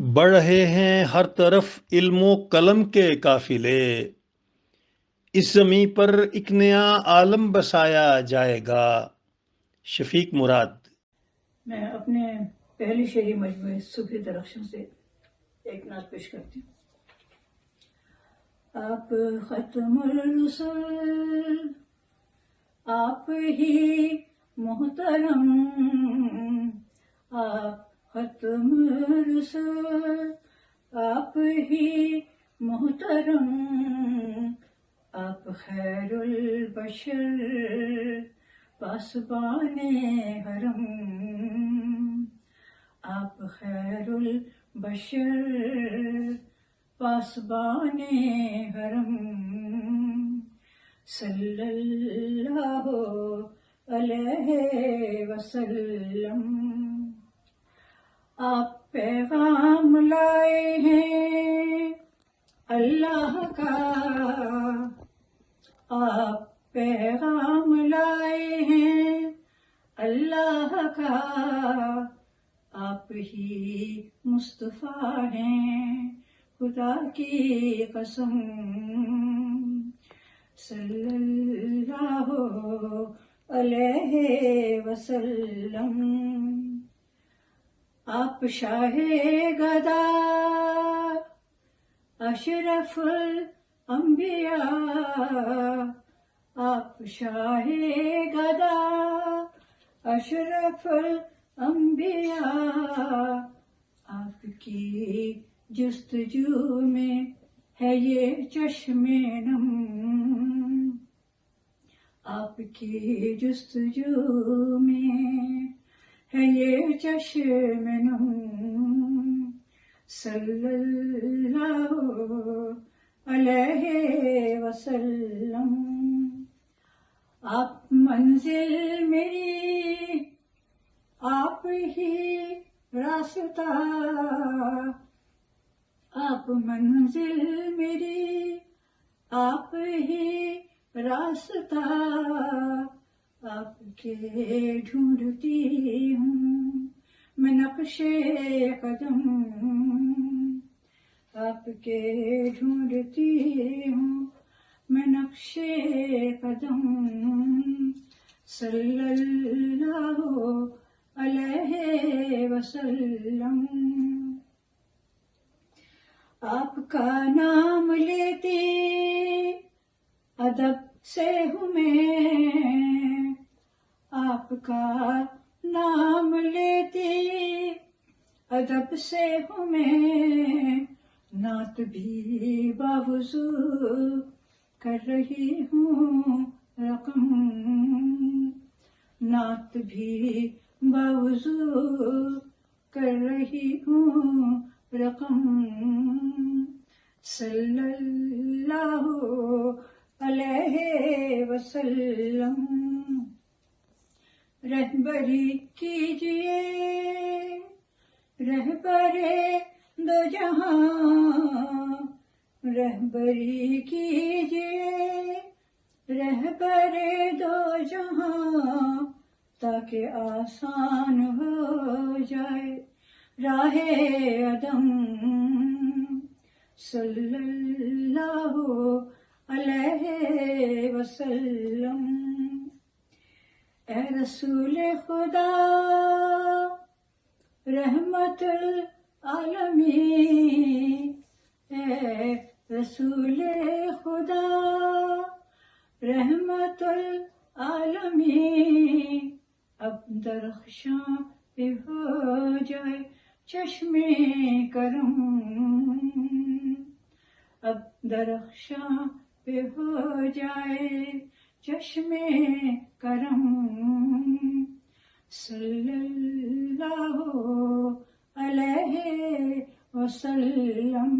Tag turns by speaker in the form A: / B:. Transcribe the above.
A: بڑھ رہے ہیں ہر طرف علم و قلم کے قافلے، اس زمیں پر ایک نیا عالم بسایا جائے گا۔ شفیق مراد۔
B: میں اپنے پہلی شعری مجموعے صبح درخشاں سے ایک نعت پیش کرتی ہوں۔ آپ ختم الرسل، آپ ہی محترم، آپ ختم الرسل، آپ ہی محترم، آپ خیر البشر، پاسبان حرم، آپ خیر البشر، پاسبان حرم، صلی اللہ علیہ وسلم۔ آپ پیغام لائے ہیں اللہ کا، آپ پیغام لائے ہیں اللہ کا، آپ ہی مصطفیٰ ہیں خدا کی قسم، صلی اللہ علیہ وسلم۔ آپ شاہ گدا، اشرف الانبیاء، آپ شاہ گدا، اشرف الانبیاء، آپ کی جستجو میں ہے یہ چشم نم، آپ کی جستجو میں ہے یہ چشم نم، صلی اللہ علیہ وسلم۔ آپ منزل میری، آپ ہی راستہ، آپ منزل میری، آپ ہی راستہ، آپ کے ڈھونڈتی ہوں میں نقش قدم، آپ کے ڈھونڈتی ہوں میں نقش قدم، صلی اللہ علیہ وسلم۔ آپ کا نام لیتی ادب سے ہوں میں، آپ کا نام لیتی ادب سے ہوں میں، نعت بھی باوضو کر رہی ہوں رقم، نعت بھی باوضو کر رہی ہوں رقم، صلی اللہ علیہ وسلم۔ رہبری کیجئے رہبر دو جہاں، رہبری کیجئے رہبر دو جہاں، تاکہ آسان ہو جائے راہ عدم، صلی اللہ علیہ وسلم۔ اے رسول خدا، رحمت العالمین، اے رسول خدا، رحمت العالمین، اب درخشاں پہ ہو جائے چشم کرم، اب درخشاں پہ ہو جائے چشم کرم، صلی اللہ علیہ وسلم۔